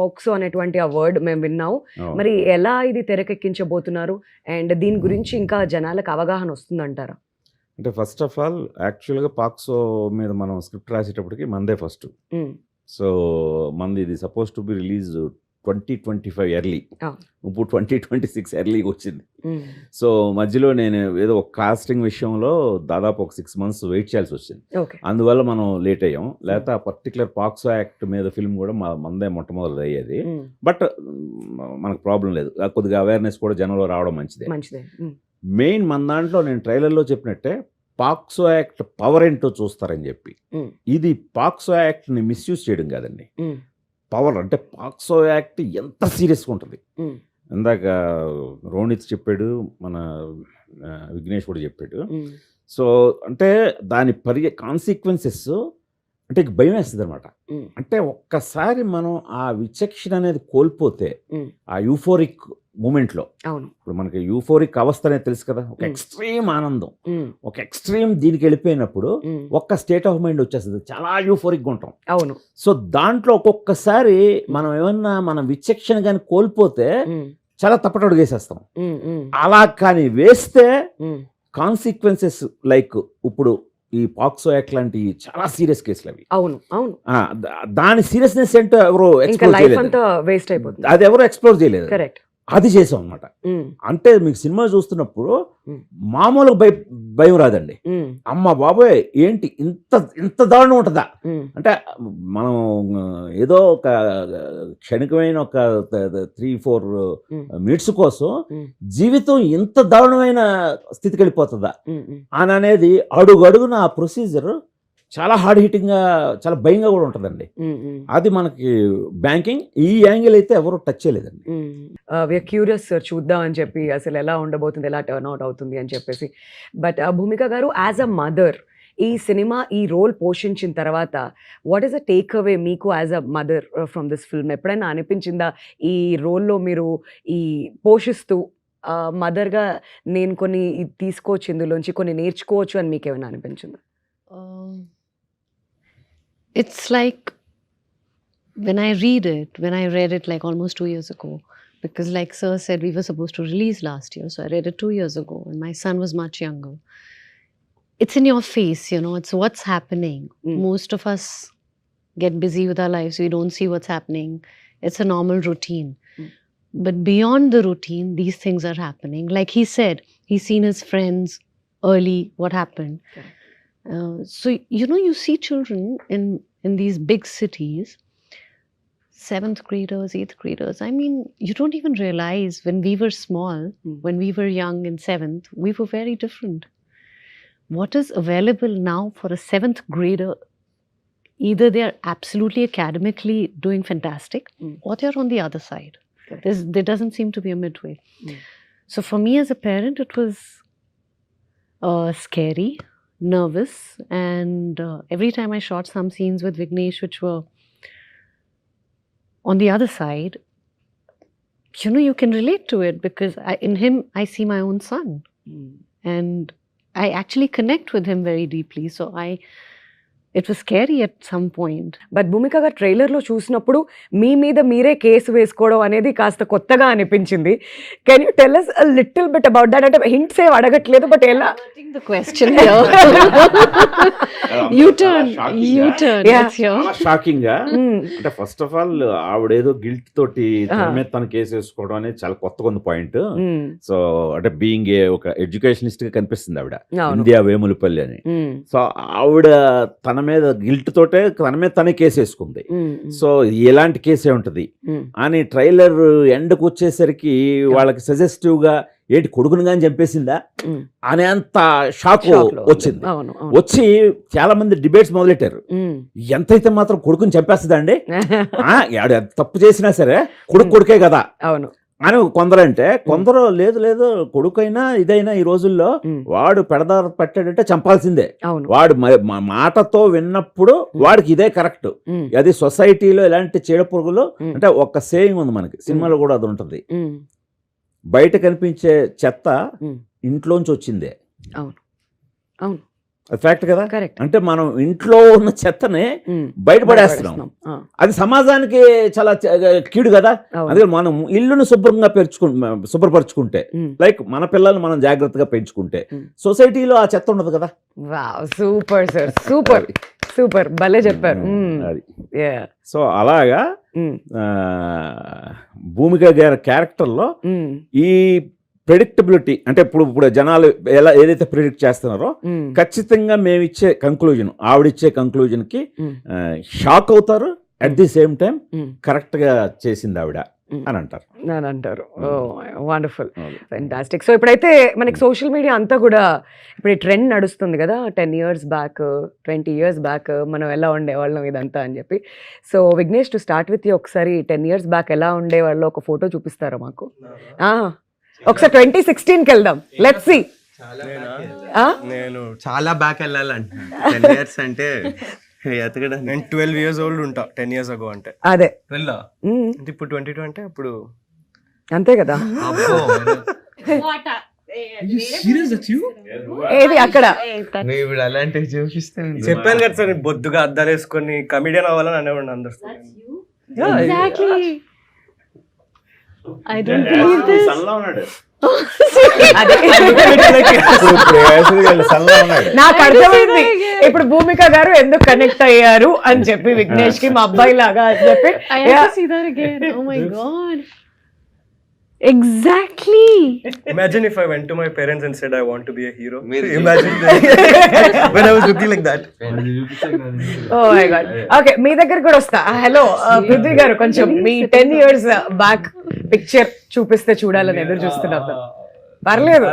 POCSO అనేటువంటి ఆ word మేము విన్నాం. మరి ఎలా ఇది తెరకెక్కించబోతున్నారు? అండ్ దీని గురించి ఇంకా జనాలకు అవగాహన వస్తుందంటారా? అంటే ఫస్ట్ ఆఫ్ ఆల్ యాక్చువల్గా పాక్సో మీద మనం స్క్రిప్ట్ రాసేటప్పటికి మందే ఫస్ట్. సో మంది ఇది suppose to be release 2025 early, ఇప్పుడు 2026 ఎర్లీగా వచ్చింది. సో మధ్యలో నేను ఏదో ఒక కాస్టింగ్ విషయంలో దాదాపు ఒక 6 months వెయిట్ చేయాల్సి వచ్చింది. అందువల్ల మనం లేట్ అయ్యాం. లేకపోతే ఆ పర్టికులర్ పాక్సో యాక్ట్ మీద ఫిల్మ్ కూడా మందే మొట్టమొదటి అయ్యేది. బట్ మనకు ప్రాబ్లం లేదు, కొద్దిగా అవేర్నెస్ కూడా జనంలో రావడం మంచిదే. మెయిన్ మన దాంట్లో నేను ట్రైలర్లో చెప్పినట్టే పాక్సో యాక్ట్ పవర్ ఏంటో చూస్తారని చెప్పి, ఇది పాక్సో యాక్ట్ని మిస్యూజ్ చేయడం కాదండి. పవర్ అంటే పాక్సో యాక్ట్ ఎంత సీరియస్గా ఉంటుంది. ఇందాక రోనిత్ చెప్పాడు, మన విఘ్నేష్ కూడా చెప్పాడు. సో అంటే దాని కాన్సిక్వెన్సెస్ అంటే భయం వేస్తుంది అనమాట. అంటే ఒక్కసారి మనం ఆ విచక్షణ అనేది కోల్పోతే ఆ యూఫోరిక్ మూమెంట్లో, ఇప్పుడు మనకి యూఫోరిక్ అవస్థ అనేది తెలుసు కదా, ఒక ఎక్స్ట్రీమ్ ఆనందం, ఒక ఎక్స్ట్రీమ్ దీనికి వెళ్ళిపోయినప్పుడు ఒక్క స్టేట్ ఆఫ్ మైండ్ వచ్చేస్తుంది, చాలా యూఫోరిక్గా ఉంటాం. అవును. సో దాంట్లో ఒక్కొక్కసారి మనం ఏమన్నా మన విచక్షణ కానీ కోల్పోతే చాలా తప్పటడుగు వేసేస్తాం. అలా కానీ వేస్తే కాన్సిక్వెన్సెస్ లైక్ ఇప్పుడు ఈ పాక్సో యాక్ట్ లాంటి చాలా సీరియస్ కేసులు అవి. అవును అవును. దాని సీరియస్నెస్ ఏంటో ఎవరో ఎక్స్ప్లోర్ చేయలేదు, అది ఎవరో ఎక్స్ప్లోర్ చేయలేదు, అది చేసాం అనమాట. అంటే మీకు సినిమా చూస్తున్నప్పుడు మామూలుగా భయం రాదండి. అమ్మ బాబోయ్ ఏంటి ఇంత దారుణం ఉంటుందా అంటే, మనం ఏదో ఒక క్షణికమైన ఒక 3-4 minutes కోసం జీవితం ఇంత దారుణమైన స్థితికి వెళ్ళిపోతుందా అని అనేది అడుగడుగున ఆ ప్రొసీజర్ చాలా హార్డ్ హిట్టింగ్గా, చాలా భయంగా కూడా ఉంటుందండి. అది మనకి బ్యాంకింగ్ ఈ యాంగిల్ అయితే ఎవరు టచ్ చేయలేదండి. వీఆర్ క్యూరియస్ సార్, చూద్దాం అని చెప్పి అసలు ఎలా ఉండబోతుంది, ఎలా టర్న్ అవుట్ అవుతుంది అని చెప్పేసి. But Bhumika garu, as a mother ఈ సినిమా ఈ రోల్ పోషించిన తర్వాత what is a takeaway మీకు as a mother from this film? ఎప్పుడైనా అనిపించిందా ఈ రోల్లో మీరు ఈ పోషిస్తూ మదర్గా నేను కొన్ని తీసుకోవచ్చు, ఇందులోంచి కొన్ని నేర్చుకోవచ్చు అని మీకు ఏమైనా అనిపించిందా? It's like when I read it like almost 2 years ago, because like Sir said, we were supposed to release last year, so I read it 2 years ago and my son was much younger. It's in your face, you know, it's what's happening. Most of us get busy with our lives, we don't see what's happening. It's a normal routine. But beyond the routine, these things are happening. Like he said, he's seen his friends early, what happened. So, you know, you see children in these big cities, 7th graders, 8th graders. I mean, you don't even realize when we were small, when we were young in 7th, we were very different. What is available now for a 7th grader? Either they are absolutely academically doing fantastic, or they are on the other side. There doesn't seem to be a midway. So for me as a parent, it was scary, nervous, and every time I shot some scenes with Vignesh which were on the other side, you know, you can relate to it because in him I see my own son, and I actually connect with him very deeply. So it was scary at some point. But Bhumika garu ట్రైలర్లో చూసినప్పుడు మీ మీద మీరే case వేసుకోవడం అనేది కాస్త కొత్తగా అనిపించింది. Can you tell us a little bit about that? అంటే హింట్స్ ఏం అడగట్లేదు, బట్ ఎలా? The question here. U-turn. Shocking గా అంటే ఫస్ట్ ఆఫ్ ఆల్ ఆవిడేదో గిల్ట్ తోటి తన మీద తన కేసు వేసుకోవడం అనేది చాలా కొత్తగా ఉంది పాయింట్. సో అంటే బీయింగ్ ఒక ఎడ్యుకేషనిస్ట్ గా కనిపిస్తుంది ఆవిడ, ఇండియా వేములపల్లి అని. సో ఆవిడ తన మీద గిల్ట్ తోటే తన మీద తనే కేసు వేసుకుంది. సో ఎలాంటి కేసే ఉంటది అని ట్రైలర్ ఎండ్కి వచ్చేసరికి వాళ్ళకి సజెస్టివ్ గా ఏంటి కొడుకుని కానీ చంపేసిందా అనేంత షాక్ వచ్చింది. వచ్చి చాలా మంది డిబేట్స్ మొదలెట్టారు, ఎంతైతే మాత్రం కొడుకుని చంపేస్తుందా అండి, తప్పు చేసినా సరే కొడుకే కదా అని కొందరంటే, కొందరు లేదు లేదు కొడుకైనా ఇదైనా ఈ రోజుల్లో వాడు పెడదారు పెట్టాడంటే చంపాల్సిందే, వాడు మాటతో విన్నప్పుడు వాడికి ఇదే కరెక్ట్. అది సొసైటీలో ఎలాంటి చీడపురుగులు అంటే ఒక సేయింగ్ ఉంది మనకి, సినిమాలో కూడా అది ఉంటుంది, బయట కనిపించే చెత్త ఇంట్లోంచి వచ్చిందే. అది ఫ్యాక్ట్ కదా. కరెక్ట్. అంటే మనం ఇంట్లో ఉన్న చెత్తని బయటపడేస్తున్నాం. అది సమాజానికి చాలా కీడు కదా. అందుకే మనం ఇల్లును శుభ్రంగా శుభ్రపరచుకుంటే, లైక్ మన పిల్లల్ని మనం జాగ్రత్తగా పెంచుకుంటే సొసైటీలో ఆ చెత్త ఉండదు కదా. సూపర్ సార్, సూపర్ సూపర్, భలే చెప్పారు. అది సో అలాగా భూమిక గారి క్యారెక్టర్లో ఈ ప్రెడిక్టబిలిటీ, అంటే ఇప్పుడు జనాలు ఎలా ఏదైతే ప్రిడిక్ట్ చేస్తున్నారో ఖచ్చితంగా మేము ఇచ్చే కంక్లూజన్, ఆవిడిచ్చే కంక్లూజన్కి షాక్ అవుతారు. అట్ ది సేమ్ టైం కరెక్ట్గా చేసింది ఆవిడ అని అంటారు. Wonderful, fantastic. సో ఇప్పుడైతే మనకి సోషల్ మీడియా అంతా కూడా ఇప్పుడు ఈ ట్రెండ్ నడుస్తుంది కదా, 10 years బ్యాక్ 20 years బ్యాక్ మనం ఎలా ఉండేవాళ్ళం ఇదంతా అని చెప్పి. So Vignesh, to start with you, ఒకసారి 10 years బ్యాక్ ఎలా ఉండేవాళ్ళు ఒక ఫోటో చూపిస్తారా మాకు? ఒకసారి 2016కి వెళ్దాం, లెట్స్ సీ. నేను చాలా బ్యాక్ వెళ్ళాలంటున్నాను. 10 years అంటే నేను 12 years old ఉంటా 10 years ago అంటే. అదే అంటే ఇప్పుడు 2020 అప్పుడు అంతే కదా. ఏది అక్కడ ఇప్పుడు అలాంటివి చూపిస్తే చెప్పాను కదా సార్, బొద్దుగా అద్దాలు వేసుకొని కమిడియన్ అవ్వాలని అనేవాడిని అందరు. I don't believe this. నాకు అర్థమైంది ఇప్పుడు భూమిక గారు ఎందుకు కనెక్ట్ అయ్యారు అని చెప్పి, విఘ్నేష్ కి మా అబ్బాయి లాగా అని చెప్పి. I have to see that again. Oh my god. Exactly. Imagine if I went to my parents and said I want to be a hero. Imagine when I was looking like that. Oh my god. Okay, మీ దగ్గర కూడా వస్తా. Hello Prithvi గారు, కొంచెం మీ 10 years back picture చూపిస్తే చూడాలని ఎదురు చూస్తున్నాం. పర్లేదు,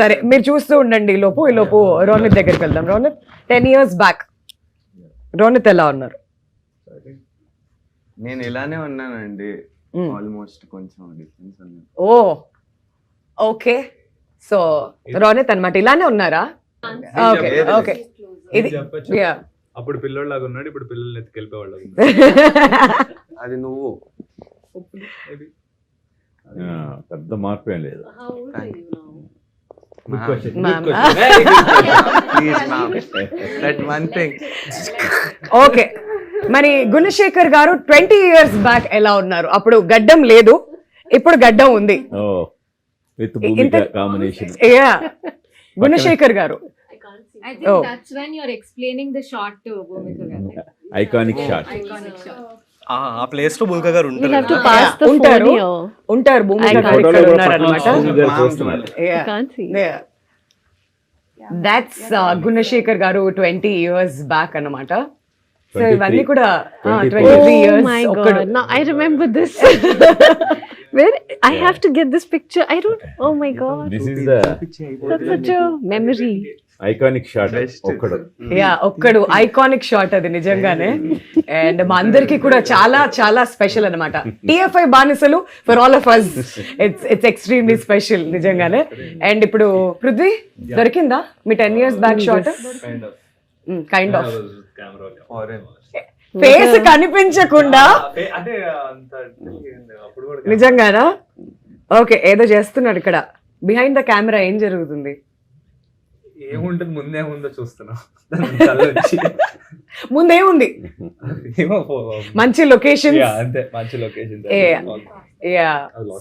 సరే మీరు చూస్తూ ఉండండి. ఈ లోపు రోనిత్ దగ్గరికి వెళ్దాం. రోనిత్, 10 years బ్యాక్ రోనిత్ ఎలా ఉన్నారు? నేను ఇలానే ఉన్నానండి, ఆల్మోస్ట్ కొంచెం డిఫరెన్స్ ఉంది. ఓ ఓకే, సో రోనిత్ అన్నమాట ఇలానే ఉన్నారా? ఓకే ఓకే, ఇది అప్పుడు పిల్లోళ్ళలాగా ఉన్నాడు, ఇప్పుడు పిల్లల్ని ఎత్తుకెళ్ళిపోయేవాళ్ళు. అది నువ్వు పెద్ద మార్పు ఏం లేదు. ఓకే, మరి గుణశేఖర్ గారు 20 years బ్యాక్ ఎలా ఉన్నారు? అప్పుడు గడ్డం లేదు, ఇప్పుడు గడ్డం ఉంది. With Bhumika combination. గుణశేఖర్ గారు, I think that's when you're explaining the shot to Bhumika garu. Iconic shot. ఆ ప్లేస్ లో భూమిక గారు We'll have to ఉంటారు. pass the ఉంటారు. phone here. ఉంటారు భూమిక గారు ఇక్కడ ఉన్నారన్నమాట. I can't see. That's Gunasekhar గారు 20 years బ్యాక్ అన్నమాట. సో ఇవన్నీ కూడా 23 years. Oh my god. Now I remember this. Where I have to get this picture. I don't. Oh my god. This is the That's such a memory. Iconic shot. ఒక్కడు iconic shot అది నిజంగానే. And మా అందరికి కూడా చాలా చాలా special అన్నమాట. TFI బానిసలు for all of us, it's extremely special నిజంగానే. అండ్ ఇప్పుడు పృథ్వీ దొరికిందా మీ 10 years back shot? Kind of face కనిపించకుండా నిజంగానా? ఓకే, ఏదో చేస్తున్నాడు ఇక్కడ బిహైండ్ ద కెమెరా. ఏం జరుగుతుంది? ఏముంటుంది ముందేముందో చూస్తున్నా. ముందేముంది? మంచి లొకేషన్. అంతే, మంచి location.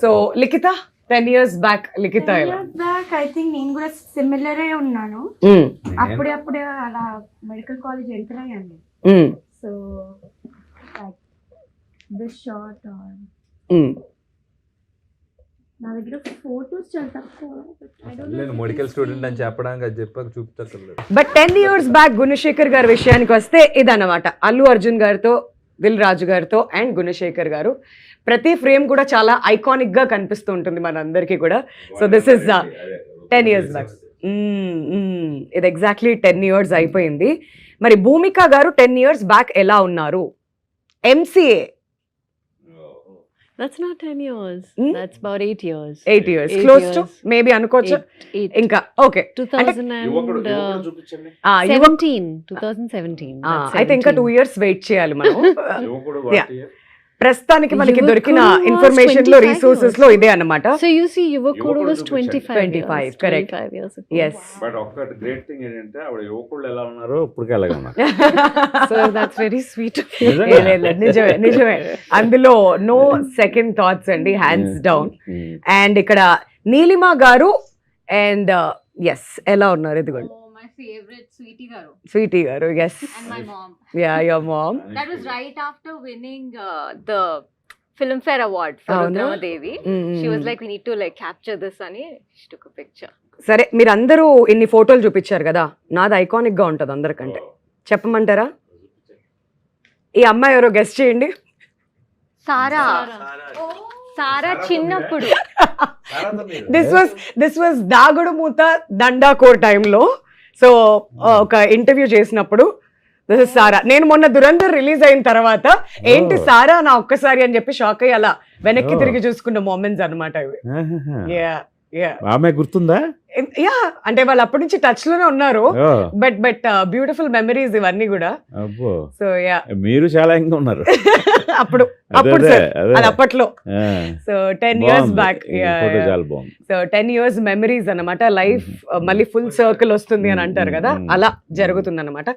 So Likhitha 10 years back, Likhitha back I think నేను కూడా సిమిలర్ అయి ఉన్నాను. అప్పుడే అలా మెడికల్ కాలేజ్ ఎంటర్ అయ్యాను. సో లైక్ దిస్ షార్ట్ నా దగ్గర ఫోటోస్ చాలా తక్కువ. మెడికల్ స్టూడెంట్ అని చెప్పడానికి అది చెప్పక చూపుతారు. బట్ 10 years బ్యాక్ గుణశేఖర్ గారి విషయానికి వస్తే ఇదన్నమాట. అల్లు అర్జున్ గారితో, దిల్ రాజు గారితో అండ్ గుణశేఖర్ గారు ప్రతి ఫ్రేమ్ కూడా చాలా ఐకానిక్ గా కనిపిస్తూ ఉంటుంది మనందరికీ కూడా. So this is 10 years back. ఇది ఎగ్జాక్ట్లీ 10 years అయిపోయింది. మరి భూమిక గారు 10 years బ్యాక్ ఎలా ఉన్నారు? MCA. That's not 10 years. That's about 8 years. 8 years. Close to maybe అనుకోవచ్చు. ఇంకా ఓకే, 2017. అయితే ఇంకా 2 years వెయిట్ చేయాలి మనం. ప్రస్తుతానికి మనకి దొరికిన Yuvakuru was ఇన్ఫర్మేషన్ లో 25 రిసోర్సెస్ లో ఇదే అన్నమాట. So you see, Yuvakuru was Yuvakuru 25 25, years, correct. 25 years ago. Yes. But ఒక్కటి గ్రేట్ థింగ్ ఏంటంటే ఆవిడ యువకుళ్ళు ఎలా ఉన్నారో ఇప్పటికే అలాగే ఉన్నారు. So that's very sweet of you. నిజంగా? నిజమే నిజమే, అందులో నో సెకండ్ థాట్స్ అండి, హ్యాండ్స్ డౌన్. అండ్ ఇక్కడ నీలిమా గారు అండ్ ఎస్ ఎలా ఉన్నారు, ఇదిగోండి Oh, my favorite Sweetie Garu Sweetie garu. Yes, and my mom. Yeah your mom. That was right after winning the Filmfare Award for Avuna? Rudrama Devi. She was like, we need to like capture this, and she took a picture. సరే, మీరు అందరూ ఇన్ని ఫోటోలు చూపించారు కదా, నాది iconic గా ఉంటది అందరికంటే, చెప్పమంటారా? ఈ అమ్మాయి ఎవరో గెస్ట్ చేయండి. సారా చిన్నప్పుడు దిస్ వాజ్ దాగుడు మూత దండాకోర్ టైంలో. సో ఒక ఇంటర్వ్యూ చేసినప్పుడు దిస్ ఇస్ సారా. నేను మొన్న దురంధర్ రిలీజ్ అయిన తర్వాత ఏంటి సారా నా ఒక్కసారి అని చెప్పి షాక్ అయ్యి అలా వెనక్కి తిరిగి చూసుకున్న మూమెంట్స్ అన్నమాట ఇవి. యా యా ఆమె గుర్తుందా? యా, అంటే వాళ్ళు అప్పటి నుంచి టచ్ లోనే ఉన్నారు. ఓ, బట్ బ్యూటిఫుల్ మెమరీస్ ఇవన్నీ కూడా. అబ్బో, సో యా, మీరు చాలా ఇంకా ఉన్నారు. అప్పుడు అదే, అప్పుడు అదే, సార్, అదే. అది అప్పట్లో. ఆ, సో 10 years బాగుంది. బ్యాక్. ఈ ఫోటో చాలా బాగుంది. సో 10 years మెమరీస్ అన్నమాట. లైఫ్ మళ్ళీ ఫుల్ సర్కిల్ వస్తుంది అని అంటారు కదా, అలా జరుగుతుంది అనమాట.